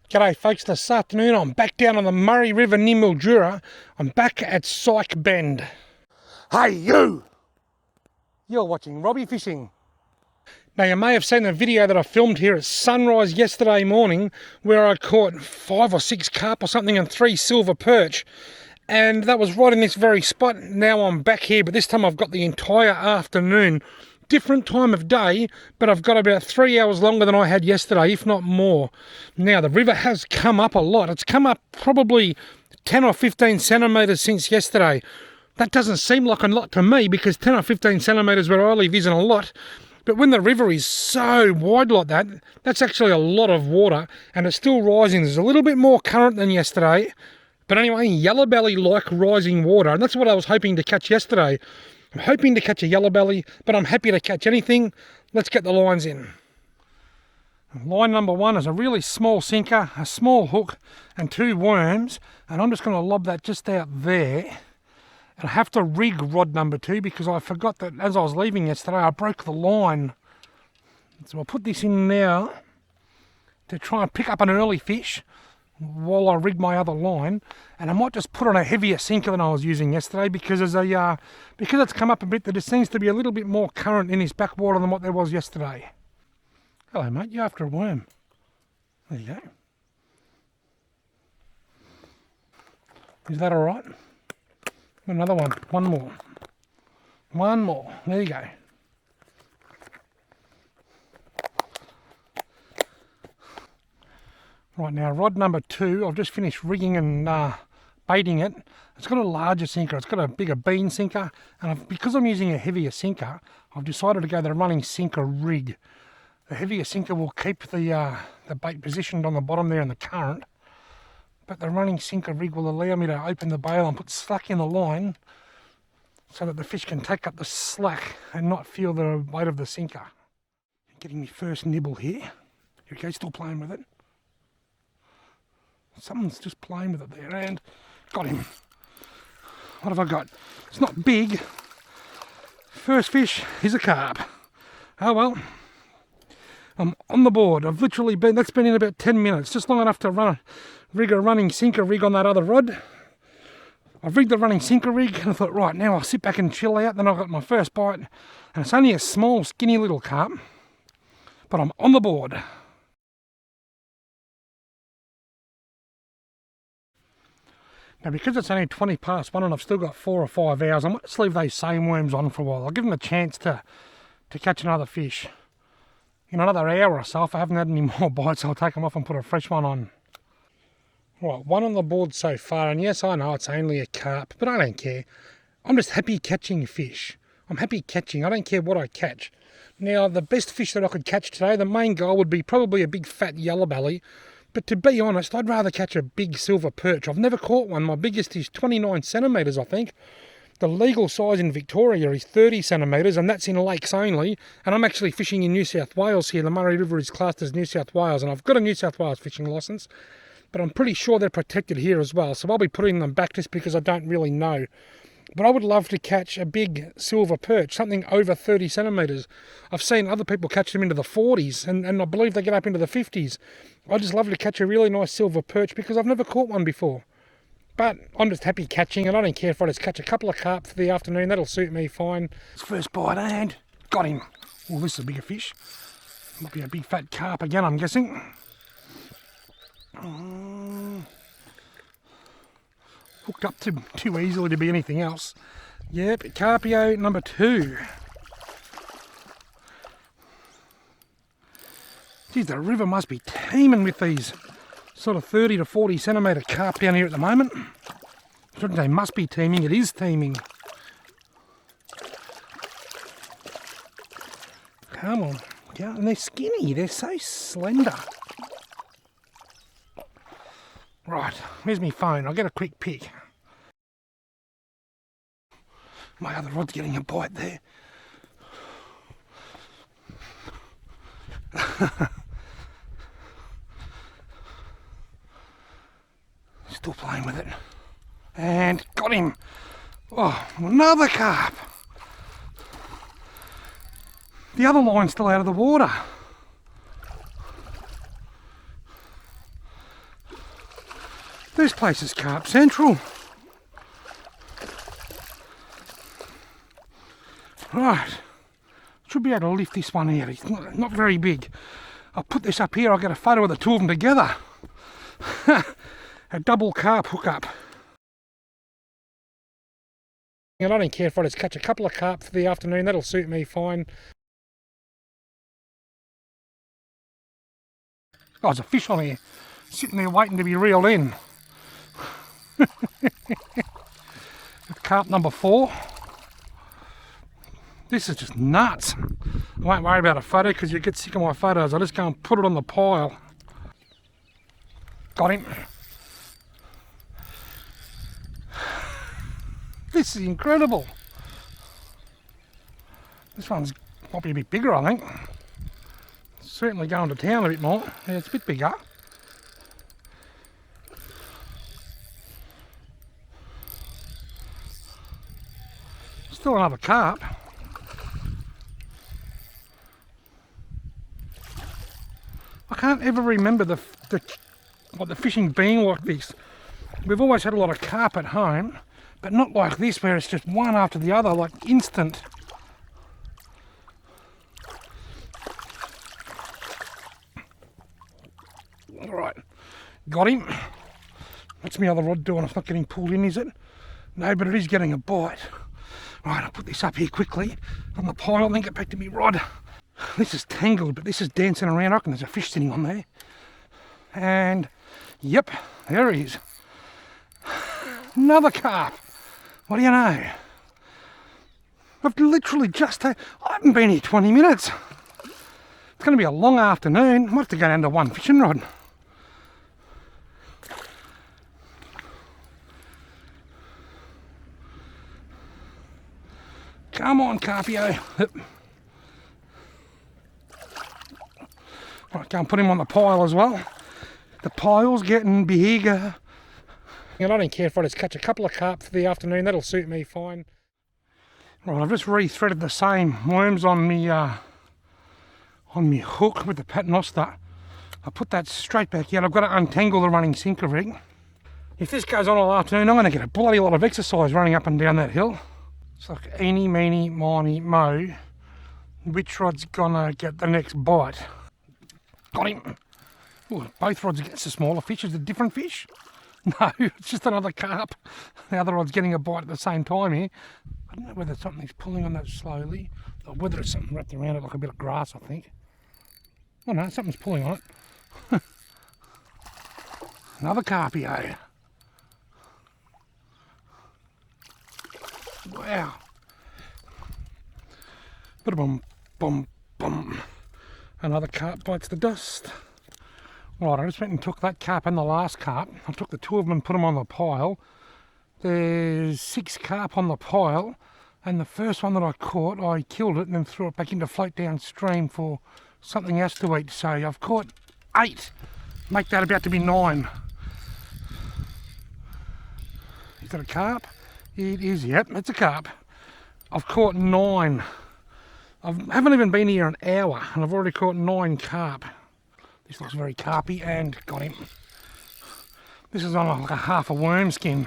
G'day folks, this afternoon I'm back down on the Murray River near Mildura. I'm back at Syke Bend. Hey you! You're watching Robbie Fishing. Now you may have seen the video that I filmed here at sunrise yesterday morning where I caught 5 or 6 carp or something and 3 silver perch. And that was right in this very spot. Now I'm back here, but this time I've got the entire afternoon. Different time of day, but I've got about 3 hours longer than I had yesterday, if not more. Now the river has come up a lot. It's come up probably 10 or 15 centimetres since yesterday. That doesn't seem like a lot to me because 10 or 15 centimetres where I live isn't a lot. But when the river is so wide like that, that's actually a lot of water and it's still rising. There's a little bit more current than yesterday. But anyway, yellow belly like rising water, and that's what I was hoping to catch yesterday. I'm hoping to catch a yellow belly, but I'm happy to catch anything. Let's get the lines in. Line number 1 is a really small sinker, a small hook, and 2 worms. And I'm just going to lob that just out there. And I have to rig rod number 2 because I forgot that as I was leaving yesterday, I broke the line. So I'll put this in now to try and pick up an early fish while I rig my other line, and I might just put on a heavier sinker than I was using yesterday because because it's come up a bit, there just seems to be a little bit more current in this backwater than what there was yesterday. Hello mate, you're after a worm. There you go. Is that alright? Another one, one more, there you go. Right now, rod number 2, I've just finished rigging and baiting it. It's got a larger sinker, it's got a bigger bean sinker, and because I'm using a heavier sinker, I've decided to go the running sinker rig. The heavier sinker will keep the bait positioned on the bottom there in the current, but the running sinker rig will allow me to open the bail and put slack in the line so that the fish can take up the slack and not feel the weight of the sinker. Getting my first nibble here. Here we go, still playing with it. Someone's just playing with it there, and got him. What have I got? It's not big. First fish is a carp. Oh well. I'm on the board. I've literally been, that's been in about 10 minutes, just long enough to rig a running sinker rig on that other rod. I've rigged the running sinker rig, and I thought, right, now I'll sit back and chill out. Then I got my first bite, and it's only a small, skinny little carp, but I'm on the board. Now because it's only 20 past 1 and I've still got 4 or 5 hours, I might just leave those same worms on for a while. I'll give them a chance to catch another fish. In another hour or so, if I haven't had any more bites, I'll take them off and put a fresh one on. Right, 1 on the board so far, and yes, I know it's only a carp, but I don't care. I'm just happy catching fish. I'm happy catching, I don't care what I catch. Now, the best fish that I could catch today, the main goal would be probably a big fat yellow belly. But to be honest, I'd rather catch a big silver perch. I've never caught one. My biggest is 29 centimetres, I think. The legal size in Victoria is 30 centimetres, and that's in lakes only. And I'm actually fishing in New South Wales here. The Murray River is classed as New South Wales, and I've got a New South Wales fishing licence. But I'm pretty sure they're protected here as well. So I'll be putting them back just because I don't really know. But I would love to catch a big silver perch, something over 30 centimetres. I've seen other people catch them into the 40s, and I believe they get up into the 50s. I'd just love to catch a really nice silver perch because I've never caught one before. But I'm just happy catching, and I don't care if I just catch a couple of carp for the afternoon. That'll suit me fine. First bite, and got him. Oh, this is a bigger fish. Might be a big fat carp again, I'm guessing. Hooked up too easily to be anything else. Yep, Carpio number 2. Geez, the river must be teeming with these sort of 30 to 40 centimetre carp down here at the moment. I think they must be teeming. It is teeming. Come on. Yeah, and they're skinny. They're so slender. Right, where's my phone? I'll get a quick pic. My other rod's getting a bite there. Still playing with it. And got him. Oh, another carp. The other line's still out of the water. This place is carp central. Right, should be able to lift this one out. It's not very big. I'll put this up here. I'll get a photo of the two of them together. A double carp hookup. And I don't care if I just catch a couple of carp for the afternoon. That'll suit me fine. Oh, there's a fish on here, sitting there waiting to be reeled in. Carp number 4. This is just nuts. I won't worry about a photo because you get sick of my photos. I'll just go and put it on the pile. Got him. This is incredible. This one's might be a bit bigger, I think. Certainly going to town a bit more. Yeah, it's a bit bigger. Still another carp. I can't ever remember the fishing being like this. We've always had a lot of carp at home, but not like this where it's just one after the other, like instant. Alright, got him. What's my other rod doing? It's not getting pulled in, is it? No, but it is getting a bite. Right, I'll put this up here quickly on the pile and then get back to my rod. This is tangled, but this is dancing around. I reckon there's a fish sitting on there. And, yep, there he is. Another carp. What do you know? I've literally just, I haven't been here 20 minutes. It's going to be a long afternoon. I might have to go down to one fishing rod. Come on, Carpio. Right, go and put him on the pile as well. The pile's getting bigger. And I don't care if I just catch a couple of carp for the afternoon. That'll suit me fine. Right, I've just re-threaded the same worms on me hook with the paternoster. I put that straight back in. I've got to untangle the running sinker rig. If this goes on all afternoon, I'm going to get a bloody lot of exercise running up and down that hill. It's like eeny, meeny, miny, mo. Which rod's gonna get the next bite? Got him. Ooh, both rods against the smaller fish. Is it a different fish? No, it's just another carp. The other rod's getting a bite at the same time here. I don't know whether something's pulling on that slowly or whether it's something wrapped around it like a bit of grass, I think. Oh no, something's pulling on it. Another carpio. Wow. Bum, bum, bum. Another carp bites the dust. Right, I just went and took that carp and the last carp. I took the two of them and put them on the pile. There's 6 carp on the pile, and the first one that I caught, I killed it and then threw it back into float downstream for something else to eat. So I've caught 8. Make that about to be 9. Is that a carp? It is, yep, it's a carp. I've caught 9. I haven't even been here an hour and I've already caught 9 carp. This looks very carpy and got him. This is on like a half a worm skin.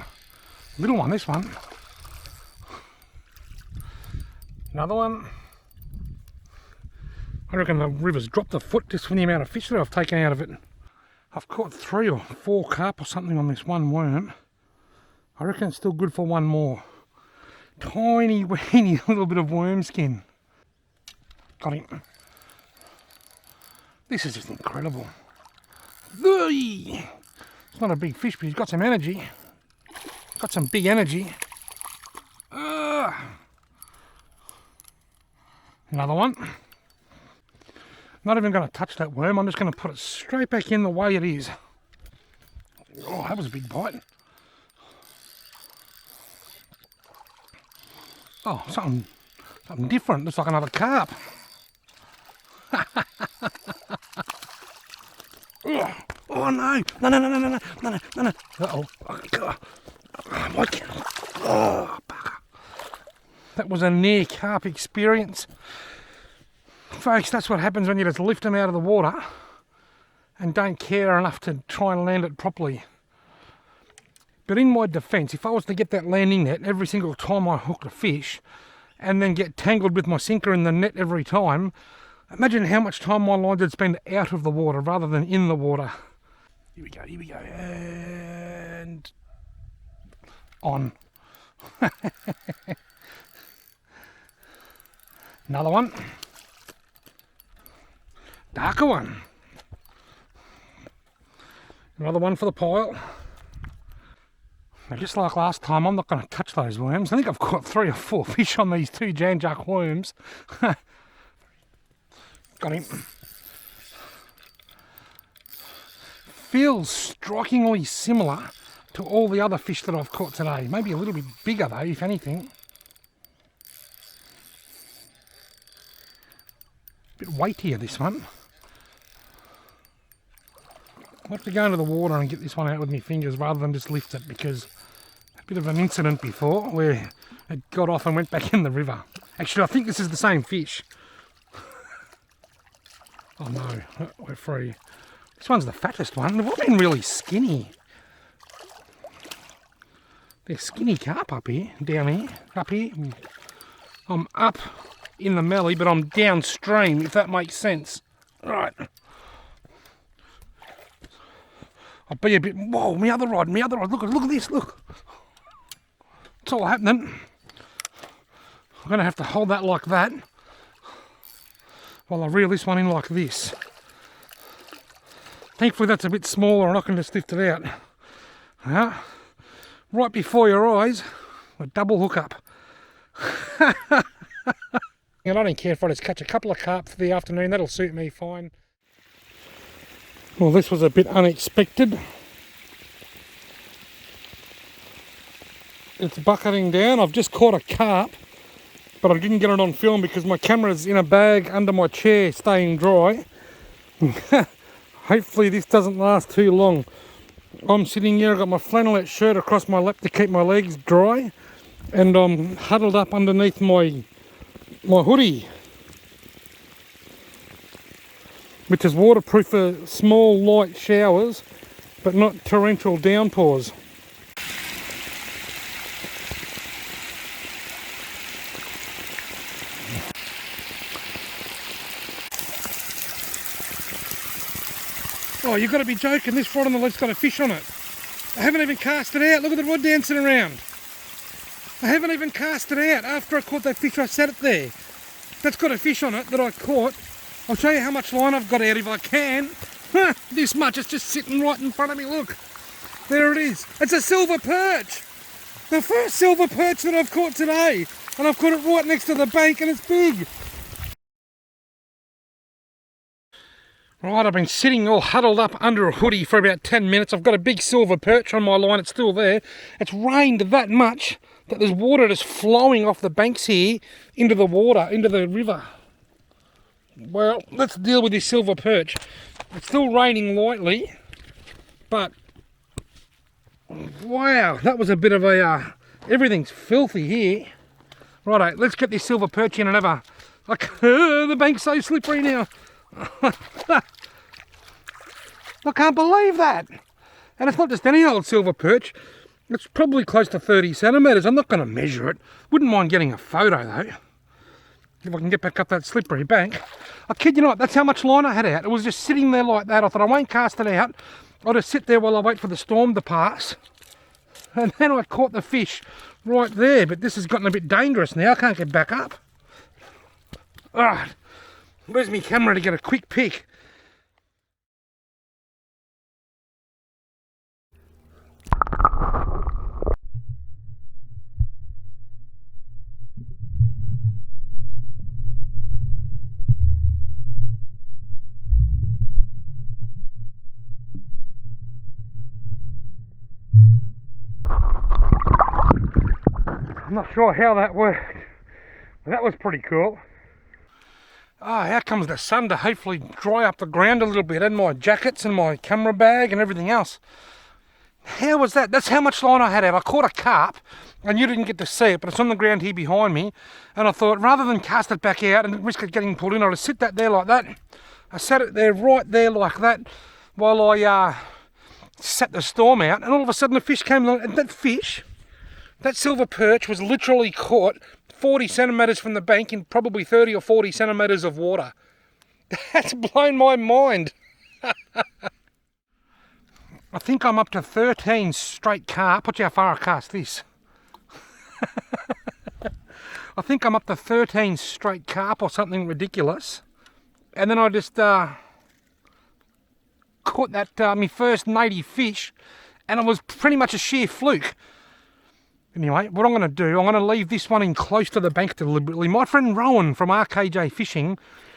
Little one, this one. Another one. I reckon the river's dropped a foot just from the amount of fish that I've taken out of it. I've caught 3 or 4 carp or something on this one worm. I reckon it's still good for one more. Tiny, weeny little bit of worm skin. Got him. This is just incredible. It's not a big fish, but he's got some energy. Got some big energy. Another one. Not even going to touch that worm. I'm just going to put it straight back in the way it is. Oh, that was a big bite. Oh, something different. Looks like another carp. Oh no! No! Uh-oh. Oh, bugger. That was a near carp experience. Folks, that's what happens when you just lift them out of the water and don't care enough to try and land it properly. But in my defence, if I was to get that landing net every single time I hooked a fish and then get tangled with my sinker in the net every time, imagine how much time my lines would spend out of the water rather than in the water. Here we go, and on. Another one. Darker one. Another one for the pile. Now, just like last time, I'm not going to touch those worms. I think I've caught 3 or 4 fish on these 2 Jan-Juck worms. Got him. Feels strikingly similar to all the other fish that I've caught today. Maybe a little bit bigger though, if anything. A bit weightier, this one. I'll have to go into the water and get this one out with my fingers rather than just lift it, because a bit of an incident before where it got off and went back in the river. Actually, I think this is the same fish. Oh no, we're free. This one's the fattest one. They've all been really skinny. They're skinny carp up here, down here, up here. I'm up in the mallee, but I'm downstream, if that makes sense. Right. I'll be a bit, whoa, my other rod, look at this, look. It's all happening. I'm going to have to hold that like that while I reel this one in like this. Thankfully that's a bit smaller and I can just lift it out. Right before your eyes, a double hook up. And I don't care if I just catch a couple of carp for the afternoon, that'll suit me fine. Well, this was a bit unexpected. It's bucketing down. I've just caught a carp, but I didn't get it on film because my camera's in a bag under my chair staying dry. Hopefully this doesn't last too long. I'm sitting here, I've got my flannelette shirt across my lap to keep my legs dry, and I'm huddled up underneath my hoodie, which is waterproof for small light showers but not torrential downpours. Oh, you've got to be joking, this rod on the left's got a fish on it. I haven't even cast it out, look at the rod dancing around. I haven't even cast it out after I caught that fish. I set it there. That's got a fish on it that I caught. I'll show you how much line I've got out if I can. This much, it's just sitting right in front of me, look. There it is. It's a silver perch. The first silver perch that I've caught today. And I've caught it right next to the bank and it's big. Right, I've been sitting all huddled up under a hoodie for about 10 minutes. I've got a big silver perch on my line, it's still there. It's rained that much that there's water just flowing off the banks here into the water, into the river. Well, let's deal with this silver perch. It's still raining lightly, but wow, that was a bit of a, everything's filthy here. Righto, let's get this silver perch in and have a, the bank's so slippery now. I can't believe that. And it's not just any old silver perch. It's probably close to 30 centimetres. I'm not going to measure it. Wouldn't mind getting a photo though, if I can get back up that slippery bank. I kid you not, that's how much line I had out. It was just sitting there like that. I thought I won't cast it out. I'll just sit there while I wait for the storm to pass. And then I caught the fish right there. But this has gotten a bit dangerous now. I can't get back up. Alright. Where's my camera to get a quick pic? I'm not sure how that worked, but that was pretty cool. Ah, out comes the sun to hopefully dry up the ground a little bit, and my jackets and my camera bag and everything else. How was that? That's how much line I had out. I caught a carp, and you didn't get to see it, but it's on the ground here behind me. And I thought, rather than cast it back out and risk it getting pulled in, I'll just sit that there like that. I sat it there, right there like that, while I sat the storm out, and all of a sudden a fish came along, and that fish, that silver perch, was literally caught 40 centimetres from the bank in probably 30 or 40 centimetres of water. That's blown my mind. I think I'm up to 13 straight carp. Watch how far I cast this. I think I'm up to 13 straight carp or something ridiculous. And then I just caught that my first native fish, and it was pretty much a sheer fluke. Anyway, what I'm going to do, I'm going to leave this one in close to the bank deliberately. My friend Rowan from RKJ Fishing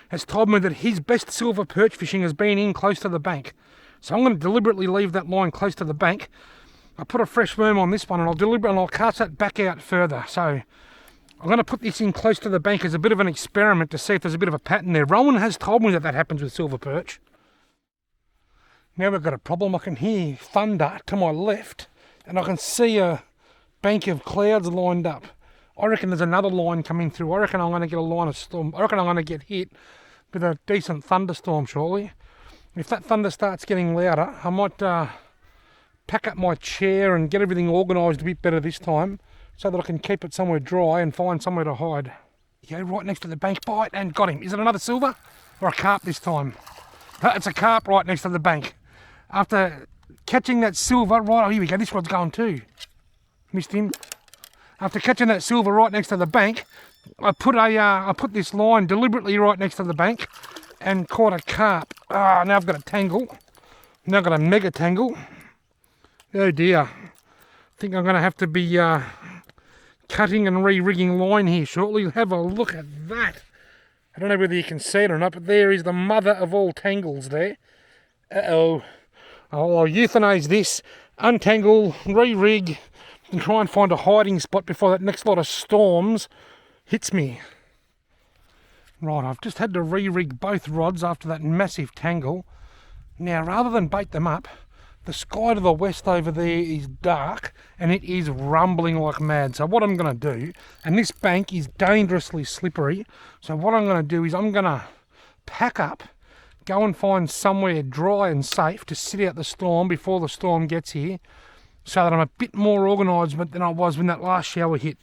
has told me that his best silver perch fishing has been in close to the bank. So I'm going to deliberately leave that line close to the bank. I put a fresh worm on this one, and I'll cast that back out further. So I'm going to put this in close to the bank as a bit of an experiment to see if there's a bit of a pattern there. Rowan has told me that happens with silver perch. Now we've got a problem. I can hear thunder to my left, and I can see a bank of clouds lined up. I reckon there's another line coming through. I reckon I'm going to get a line of storm. I reckon I'm going to get hit with a decent thunderstorm shortly. If that thunder starts getting louder, I might pack up my chair and get everything organised a bit better this time so that I can keep it somewhere dry and find somewhere to hide. You go right next to the bank, bite, and got him. Is it another silver or a carp this time? It's a carp right next to the bank. After catching that silver, right, oh, here we go, this one's going too. Missed him. After catching that silver right next to the bank, I put this line deliberately right next to the bank and caught a carp. Ah, now I've got a tangle. Now I've got a mega tangle. Oh dear. I think I'm going to have to be cutting and re-rigging line here shortly. Have a look at that. I don't know whether you can see it or not, but there is the mother of all tangles there. Uh-oh. I'll euthanize this, untangle, re-rig, and try and find a hiding spot before that next lot of storms hits me. Right, I've just had to re-rig both rods after that massive tangle. Now, rather than bait them up, the sky to the west over there is dark and it is rumbling like mad. So what I'm going to do, and this bank is dangerously slippery, so what I'm going to do is I'm going to pack up, go and find somewhere dry and safe to sit out the storm before the storm gets here, so that I'm a bit more organised than I was when that last shower hit.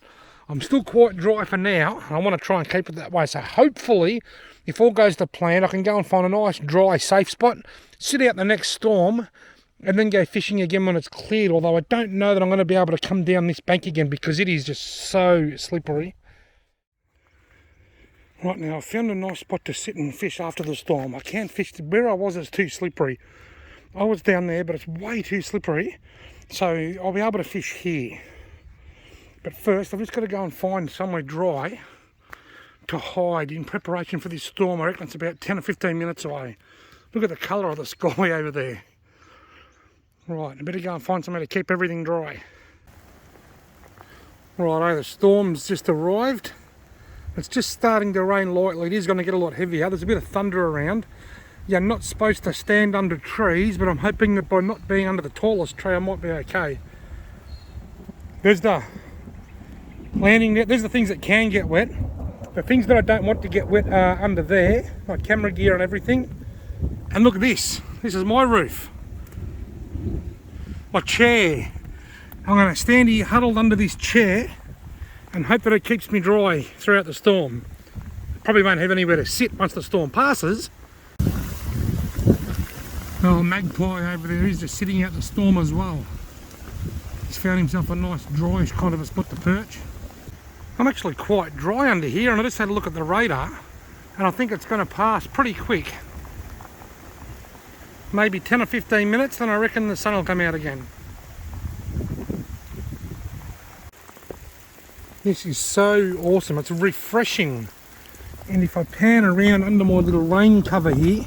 I'm still quite dry for now, and I want to try and keep it that way. So hopefully, if all goes to plan, I can go and find a nice, dry, safe spot, sit out the next storm, and then go fishing again when it's cleared. Although I don't know that I'm going to be able to come down this bank again because it is just so slippery. Right, now I've found a nice spot to sit and fish after the storm. I can't fish where I was. It's too slippery. I was down there, but it's way too slippery. So I'll be able to fish here. But first, I've just got to go and find somewhere dry to hide in preparation for this storm. I reckon it's about 10 or 15 minutes away. Look at the colour of the sky over there. Right, I better go and find somewhere to keep everything dry. Righto, the storm's just arrived. It's just starting to rain lightly. It is going to get a lot heavier. There's a bit of thunder around. You're not supposed to stand under trees, but I'm hoping that by not being under the tallest tree, I might be okay. There's the landing net. There's the things that can get wet. The things that I don't want to get wet are under there, my camera gear and everything. And look at this. This is my roof. My chair. I'm going to stand here huddled under this chair and hope that it keeps me dry throughout the storm. Probably won't have anywhere to sit once the storm passes. Oh, magpie over there, he's just sitting out the storm as well. He's found himself a nice dryish kind of a spot to perch. I'm actually quite dry under here, and I just had a look at the radar and I think it's going to pass pretty quick. Maybe 10 or 15 minutes, then I reckon the sun will come out again. This is so awesome, it's refreshing. And if I pan around under my little rain cover here,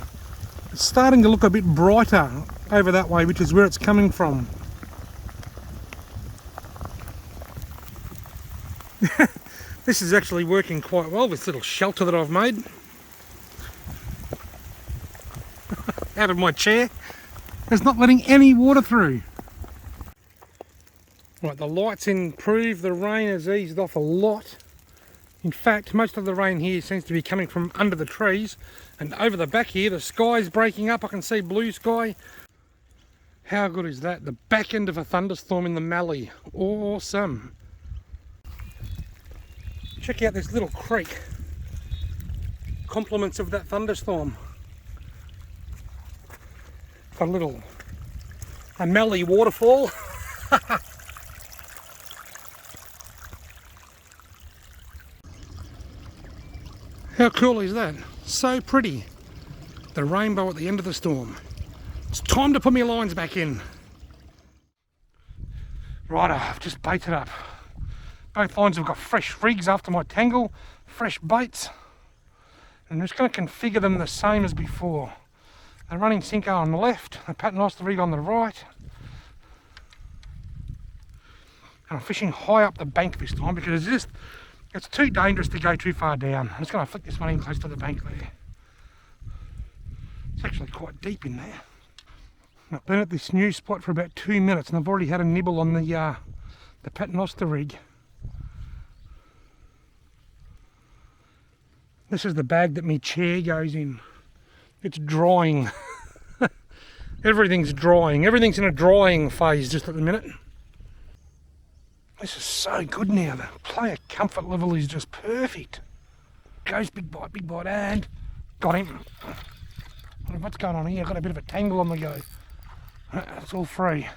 it's starting to look a bit brighter over that way, which is where it's coming from. This is actually working quite well, this little shelter that I've made. Out of my chair. It's not letting any water through. Right, the light's improved, the rain has eased off a lot. In fact, most of the rain here seems to be coming from under the trees, and over the back here the sky's breaking up. I can see blue sky. How good is that? The back end of a thunderstorm in the Mallee. Awesome. Check out this little creek. Compliments of that thunderstorm. Got a Mallee waterfall. How cool is that? So pretty. The rainbow at the end of the storm. It's time to put my lines back in. Righto, I've just baited up. Both lines have got fresh rigs after my tangle, fresh baits. I'm just going to configure them the same as before. The running sinker on the left, the paternoster rig on the right. And I'm fishing high up the bank this time because it's too dangerous to go too far down. I'm just going to flick this one in close to the bank there. It's actually quite deep in there. I've been at this new spot for about 2 minutes and I've already had a nibble on the paternoster rig. This is the bag that my chair goes in. It's drying. Everything's drying. Everything's in a drying phase just at the minute. This is so good now. The player comfort level is just perfect. Goes big bite, and got him. What's going on here? I've got a bit of a tangle on the go. It's all free.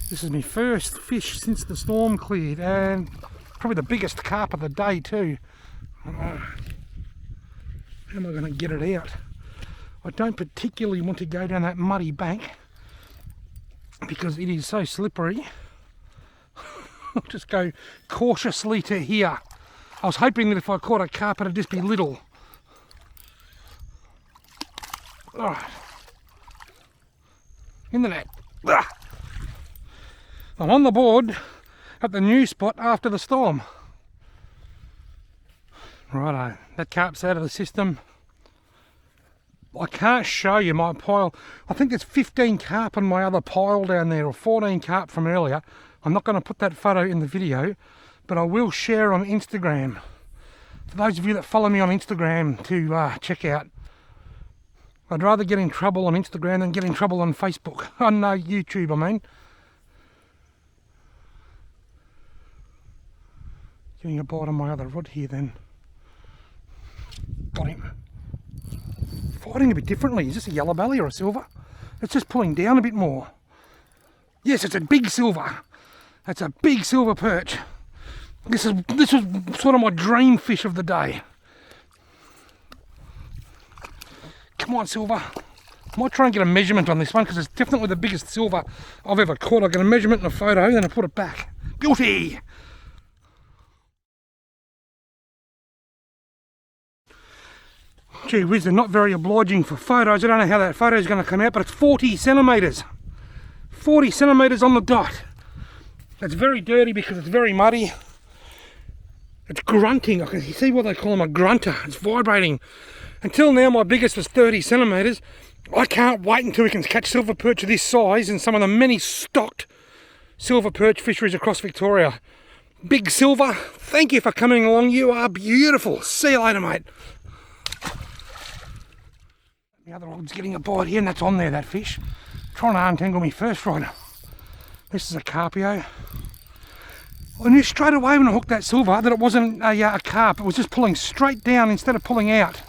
This is my first fish since the storm cleared, and probably the biggest carp of the day too. How am I going to get it out? I don't particularly want to go down that muddy bank because it is so slippery. I'll just go cautiously to here. I was hoping that if I caught a carp it'd just be little. Alright. In the net. I'm on the board at the new spot after the storm. Righto, that carp's out of the system. I can't show you my pile. I think there's 15 carp on my other pile down there, or 14 carp from earlier. I'm not going to put that photo in the video, but I will share on Instagram. For those of you that follow me on Instagram to check out. I'd rather get in trouble on Instagram than get in trouble on Facebook. On YouTube, I mean. Getting a bite on my other rod here then. Got him. Fighting a bit differently. Is this a yellow belly or a silver? It's just pulling down a bit more. Yes, it's a big silver. That's a big silver perch. This was sort of my dream fish of the day. Come on, silver. I might try and get a measurement on this one because it's definitely the biggest silver I've ever caught. I get a measurement and a photo, then I put it back. Beauty! Gee whiz, they're not very obliging for photos. I don't know how that photo is going to come out, but it's 40 centimetres. 40 centimetres on the dot. It's very dirty because it's very muddy. It's grunting. I can see what they call them, a grunter. It's vibrating. Until now, my biggest was 30 centimetres. I can't wait until we can catch silver perch of this size in some of the many stocked silver perch fisheries across Victoria. Big Silver, thank you for coming along. You are beautiful. See you later, mate. The other rod's getting a bite here, and that's on there, that fish. Trying to untangle me first rod. This is a carpio. I knew straight away when I hooked that silver that it wasn't a carp. It was just pulling straight down instead of pulling out.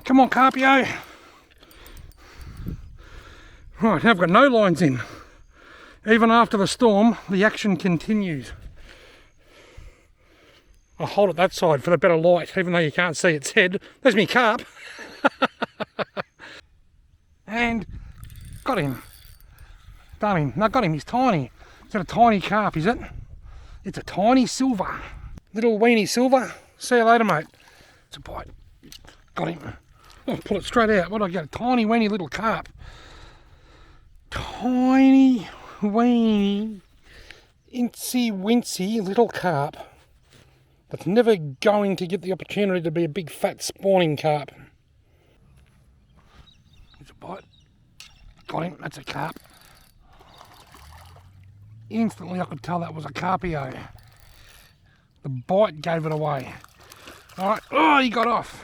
Come on, carpio. Right, now I've got no lines in. Even after the storm, the action continues. I'll hold it that side for the better light, even though you can't see its head. There's me carp. And got him. Done him. No, got him. He's tiny. Is that a tiny carp, is it? It's a tiny silver. Little weenie silver. See you later, mate. It's a bite. Got him. Oh, pull it straight out. What do I get? A tiny weenie little carp. Tiny weenie incy wincy little carp that's never going to get the opportunity to be a big fat spawning carp. It's a bite. Got him. That's a carp. Instantly I could tell that was a carpio. The bite gave it away. Alright, oh, he got off.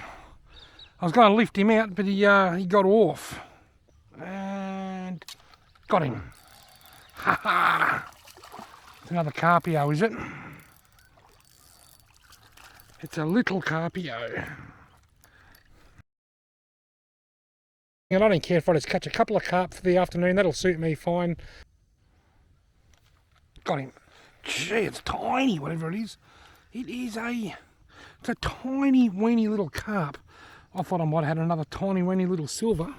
I was going to lift him out, but he got off. And got him. Ha ha! It's another carpio, is it? It's a little carpio. And I don't care if I just catch a couple of carp for the afternoon, that'll suit me fine. Got him. Gee, it's tiny, whatever it is. It's a tiny, weeny little carp. I thought I might have had another tiny, weeny little silver,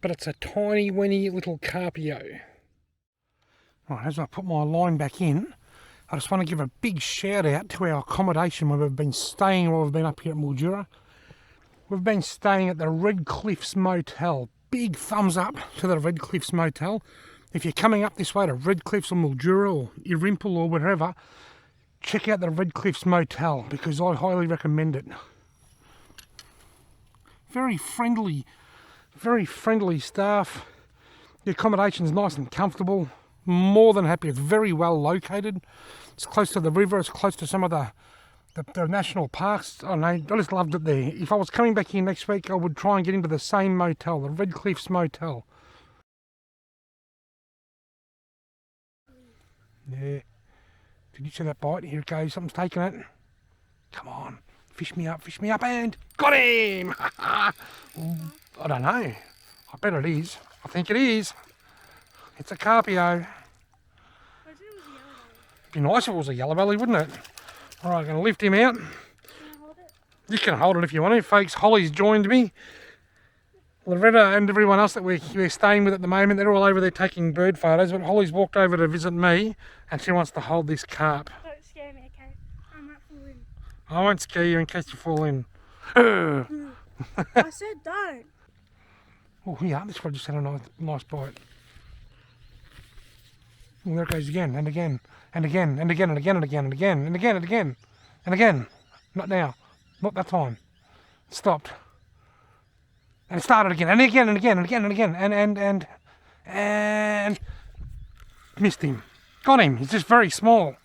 but it's a tiny, weeny little carpio. Right, as I put my line back in, I just want to give a big shout out to our accommodation where we've been staying while we've been up here at Mildura. We've been staying at the Red Cliffs Motel. Big thumbs up to the Red Cliffs Motel. If you're coming up this way to Red Cliffs or Mildura or Irimple or whatever, check out the Red Cliffs Motel because I highly recommend it. Very friendly staff. The accommodation's nice and comfortable. More than happy. It's very well located. It's close to the river. It's close to some of the national parks. I just loved it there. If I was coming back here next week, I would try and get into the same motel, the Red Cliffs Motel. Yeah. Did you see that bite? Here it goes. Something's taking it. Come on. Fish me up, and got him! I don't know. I bet it is. I think it is. It's a carpio. It'd be nice if it was a yellow belly, wouldn't it? All right, I'm going to lift him out. Can I hold it? You can hold it if you want to. Folks, Holly's joined me. Loretta and everyone else that we're staying with at the moment, they're all over there taking bird photos, but Holly's walked over to visit me and she wants to hold this carp. Don't scare me, okay? I might fall in. I won't scare you in case you fall in. I said don't. Oh yeah, this one just had a nice bite. Oh, there it goes again, and again, and again, and again, and again, and again, and again, and again, and again, and again. Not now. Not that time. It stopped. And it started again, and again, and again, and again, and again, and missed him. Got him. He's just very small.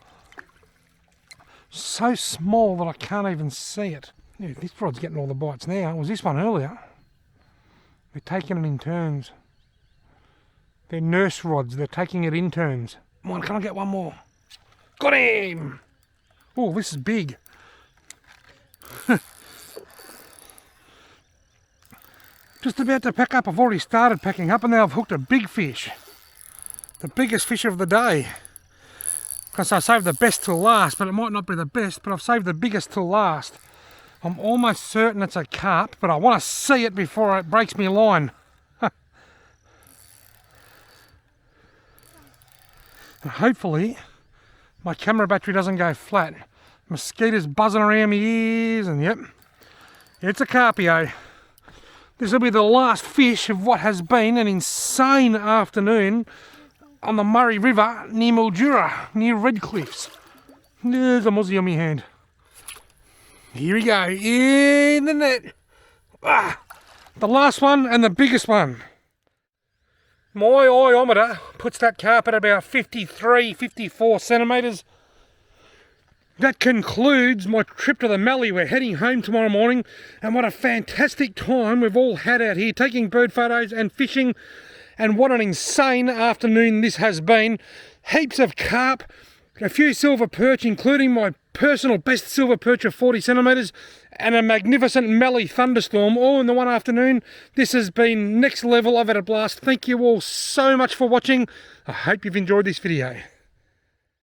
So small that I can't even see it. Yeah, this rod's getting all the bites now. It was this one earlier. They're taking it in turns. They're nurse rods. They're taking it in turns. Come on, can I get one more? Got him! Oh, this is big. Just about to pack up. I've already started packing up and now I've hooked a big fish. The biggest fish of the day. Because I saved the best till last, but it might not be the best, but I've saved the biggest till last. I'm almost certain it's a carp, but I want to see it before it breaks me line. And hopefully my camera battery doesn't go flat. Mosquitoes buzzing around my ears, and yep, it's a carpio. This will be the last fish of what has been an insane afternoon on the Murray River near Mildura, near Red Cliffs. There's a mozzie on my hand. Here we go, in the net. Ah, the last one and the biggest one. My iometer puts that carp at about 53, 54 centimetres. That concludes my trip to the Mallee. We're heading home tomorrow morning, and what a fantastic time we've all had out here taking bird photos and fishing, and what an insane afternoon this has been. Heaps of carp, a few silver perch, including my personal best silver perch of 40 centimetres, and a magnificent Mallee thunderstorm all in the one afternoon. This has been next level. I've had a blast. Thank you all so much for watching. I hope you've enjoyed this video.